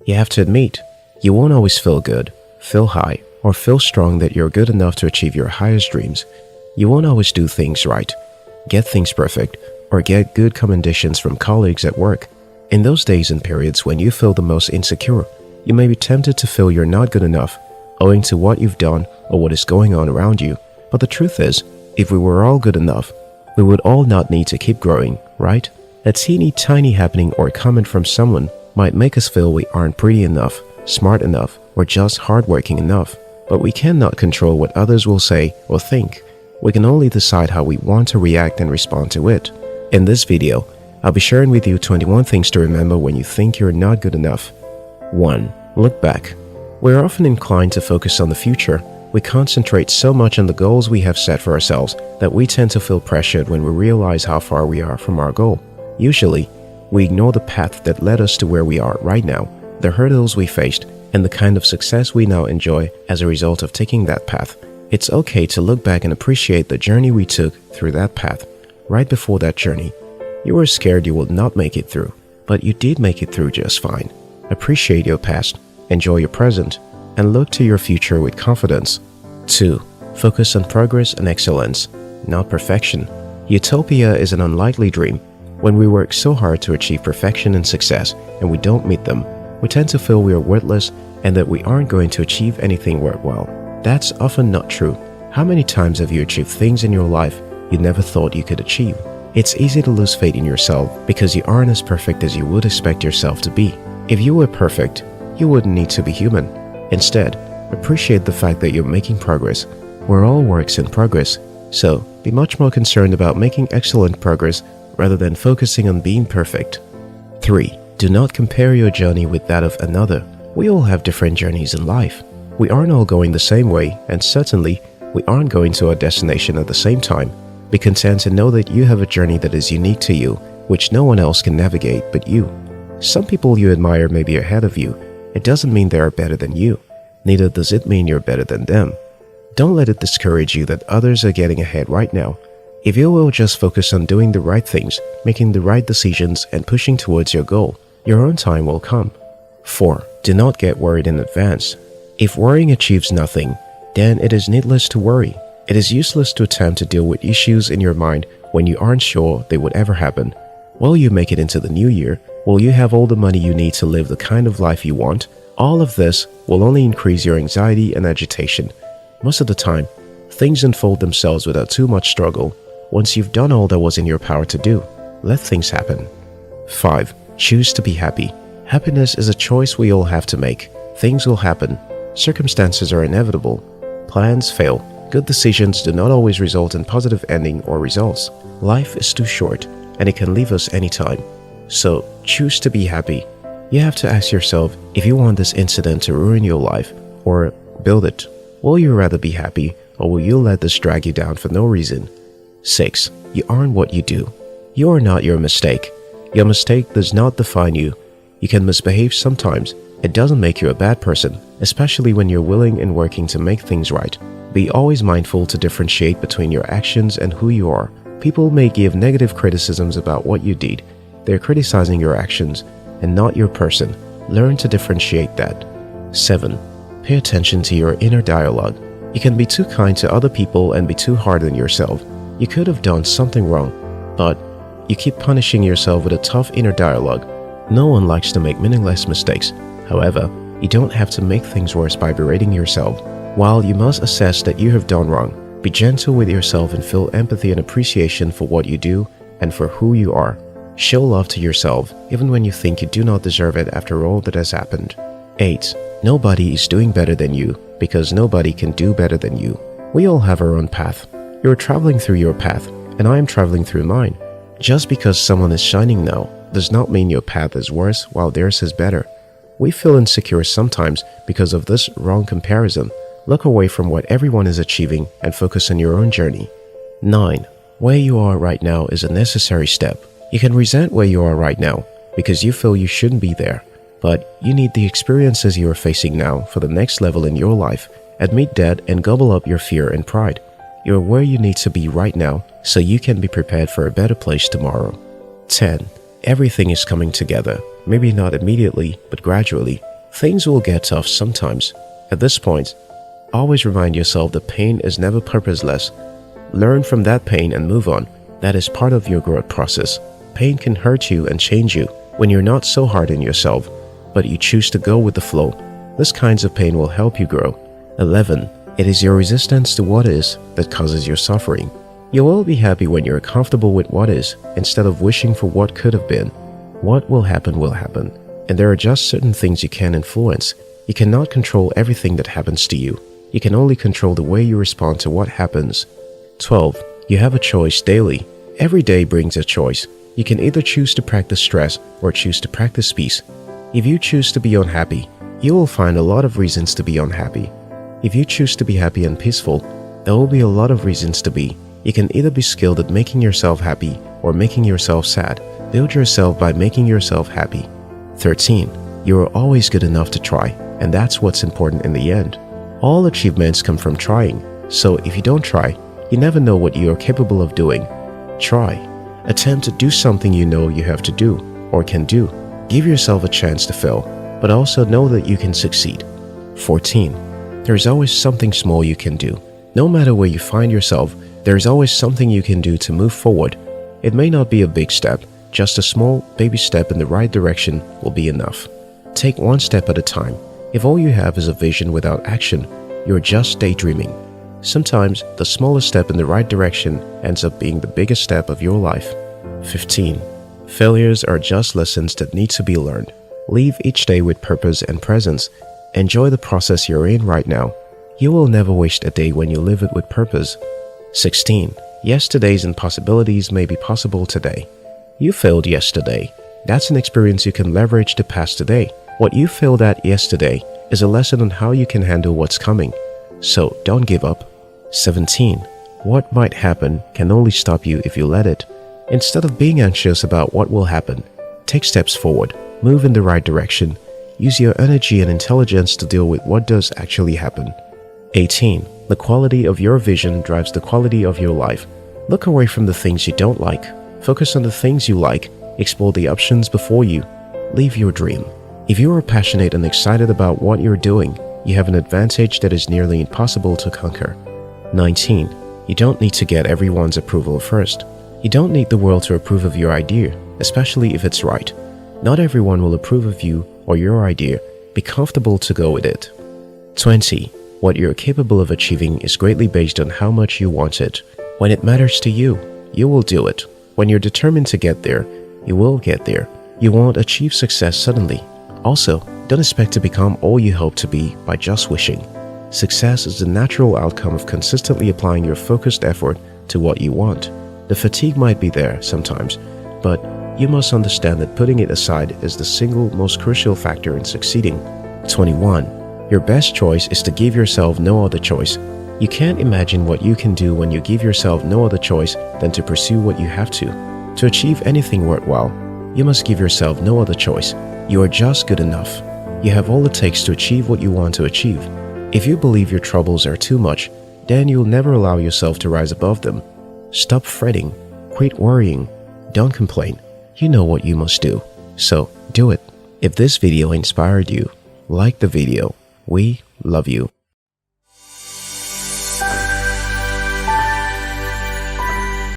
You have to admit, you won't always feel good, feel high, or feel strong that you're good enough to achieve your highest dreams. You won't always do things right, get things perfect, or get good commendations from colleagues at work. In those days and periods when you feel the most insecure, you may be tempted to feel you're not good enough, owing to what you've done or what is going on around you. But the truth is, if we were all good enough, we would all not need to keep growing, right? A teeny tiny happening or comment from someone might make us feel we aren't pretty enough, smart enough, or just hardworking enough. But we cannot control what others will say or think. We can only decide how we want to react and respond to it. In this video, I'll be sharing with you 21 things to remember when you think you're not good enough. 1. Look back. We're often inclined to focus on the future. We concentrate so much on the goals we have set for ourselves that we tend to feel pressured when we realize how far we are from our goal. Usually, we ignore the path that led us to where we are right now, the hurdles we faced, and the kind of success we now enjoy as a result of taking that path. It's okay to look back and appreciate the journey we took through that path. Right before that journey, you were scared you would not make it through, but you did make it through just fine. Appreciate your past, enjoy your present, and look to your future with confidence. 2. Focus on progress and excellence, not perfection. Utopia is an unlikely dream. When we work so hard to achieve perfection and success and we don't meet them, we tend to feel we are worthless and that we aren't going to achieve anything worthwhile. That's often not true. How many times have you achieved things in your life you never thought you could achieve? It's easy to lose faith in yourself because you aren't as perfect as you would expect yourself to be. If you were perfect, you wouldn't need to be human. Instead, appreciate the fact that you're making progress. We're all works in progress, so be much more concerned about making excellent progress rather than focusing on being perfect. 3. Do not compare your journey with that of another. We all have different journeys in life. We aren't all going the same way, and certainly, we aren't going to our destination at the same time. Be content to know that you have a journey that is unique to you, which no one else can navigate but you. Some people you admire may be ahead of you. It doesn't mean they are better than you. Neither does it mean you're better than them. Don't let it discourage you that others are getting ahead right now. If you will just focus on doing the right things, making the right decisions, and pushing towards your goal, your own time will come. 4. Do not get worried in advance. If worrying achieves nothing, then it is needless to worry. It is useless to attempt to deal with issues in your mind when you aren't sure they would ever happen. Will you make it into the new year? Will you have all the money you need to live the kind of life you want? All of this will only increase your anxiety and agitation. Most of the time, things unfold themselves without too much struggle. Once you've done all that was in your power to do, let things happen. 5. Choose to be happy. Happiness is a choice we all have to make. Things will happen. Circumstances are inevitable. Plans fail. Good decisions do not always result in positive ending or results. Life is too short, and it can leave us anytime. So, choose to be happy. You have to ask yourself if you want this incident to ruin your life or build it. Will you rather be happy, or will you let this drag you down for no reason? 6. You aren't what you do. You are not your mistake. Your mistake does not define you. You can misbehave sometimes. It doesn't make you a bad person, especially when you're willing and working to make things right. Be always mindful to differentiate between your actions and who you are. People may give negative criticisms about what you did. They're criticizing your actions and not your person. Learn to differentiate that. 7. Pay attention to your inner dialogue. You can be too kind to other people and be too hard on yourself. You could have done something wrong, but you keep punishing yourself with a tough inner dialogue. No one likes to make meaningless mistakes. However, you don't have to make things worse by berating yourself. While you must assess that you have done wrong, be gentle with yourself and feel empathy and appreciation for what you do and for who you are. Show love to yourself even when you think you do not deserve it after all that has happened. 8. Nobody is doing better than you because nobody can do better than you. We all have our own path. You're traveling through your path, and I am traveling through mine. Just because someone is shining now does not mean your path is worse while theirs is better. We feel insecure sometimes because of this wrong comparison. Look away from what everyone is achieving and focus on your own journey. 9. Where you are right now is a necessary step. You can resent where you are right now because you feel you shouldn't be there. But you need the experiences you are facing now for the next level in your life. Admit that and gobble up your fear and pride. You're where you need to be right now so you can be prepared for a better place tomorrow. 10. Everything is coming together. Maybe not immediately, but gradually. Things will get tough sometimes. At this point, always remind yourself that pain is never purposeless. Learn from that pain and move on. That is part of your growth process. Pain can hurt you and change you when you're not so hard on yourself, but you choose to go with the flow. This kinds of pain will help you grow. 11. It is your resistance to what is that causes your suffering. You will be happy when you're comfortable with what is instead of wishing for what could have been. What will happen, and there are just certain things you can influence. You cannot control everything that happens to you. You can only control the way you respond to what happens. 12. You have a choice daily. Every day brings a choice. You can either choose to practice stress or choose to practice peace. If you choose to be unhappy, you will find a lot of reasons to be unhappy. If you choose to be happy and peaceful, there will be a lot of reasons to be. You can either be skilled at making yourself happy or making yourself sad. Build yourself by making yourself happy. 13. You are always good enough to try, and that's what's important in the end. All achievements come from trying, so if you don't try, you never know what you are capable of doing. Try. Attempt to do something you know you have to do or can do. Give yourself a chance to fail, but also know that you can succeed. 14. There is always something small you can do. No matter where you find yourself, there is always something you can do to move forward. It may not be a big step, just a small baby step in the right direction will be enough. Take one step at a time. If all you have is a vision without action, you're just daydreaming. Sometimes the smallest step in the right direction ends up being the biggest step of your life. 15. Failures are just lessons that need to be learned. Live each day with purpose and presence. Enjoy the process you're in right now. You will never waste a day when you live it with purpose. 16. Yesterday's impossibilities may be possible today. You failed yesterday. That's an experience you can leverage to pass today. What you failed at yesterday is a lesson on how you can handle what's coming. So don't give up. 17. What might happen can only stop you if you let it. Instead of being anxious about what will happen, take steps forward, move in the right direction. Use your energy and intelligence to deal with what does actually happen. 18. The quality of your vision drives the quality of your life. Look away from the things you don't like. Focus on the things you like. Explore the options before you. Live your dream. If you are passionate and excited about what you're doing, you have an advantage that is nearly impossible to conquer. 19. You don't need to get everyone's approval first. You don't need the world to approve of your idea, especially if it's right. Not everyone will approve of you or your idea. Be comfortable to go with it. 20. What you're capable of achieving is greatly based on how much you want it. When it matters to you, you will do it. When you're determined to get there, you will get there. You won't achieve success suddenly. Also, don't expect to become all you hope to be by just wishing. Success is the natural outcome of consistently applying your focused effort to what you want. The fatigue might be there sometimes, but you must understand that putting it aside is the single most crucial factor in succeeding. 21. Your best choice is to give yourself no other choice. You can't imagine what you can do when you give yourself no other choice than to pursue what you have to. To achieve anything worthwhile, you must give yourself no other choice. You are just good enough. You have all it takes to achieve what you want to achieve. If you believe your troubles are too much, then you'll never allow yourself to rise above them. Stop fretting. Quit worrying. Don't complain. You know what you must do, so do it. If this video inspired you, like the video. We love you.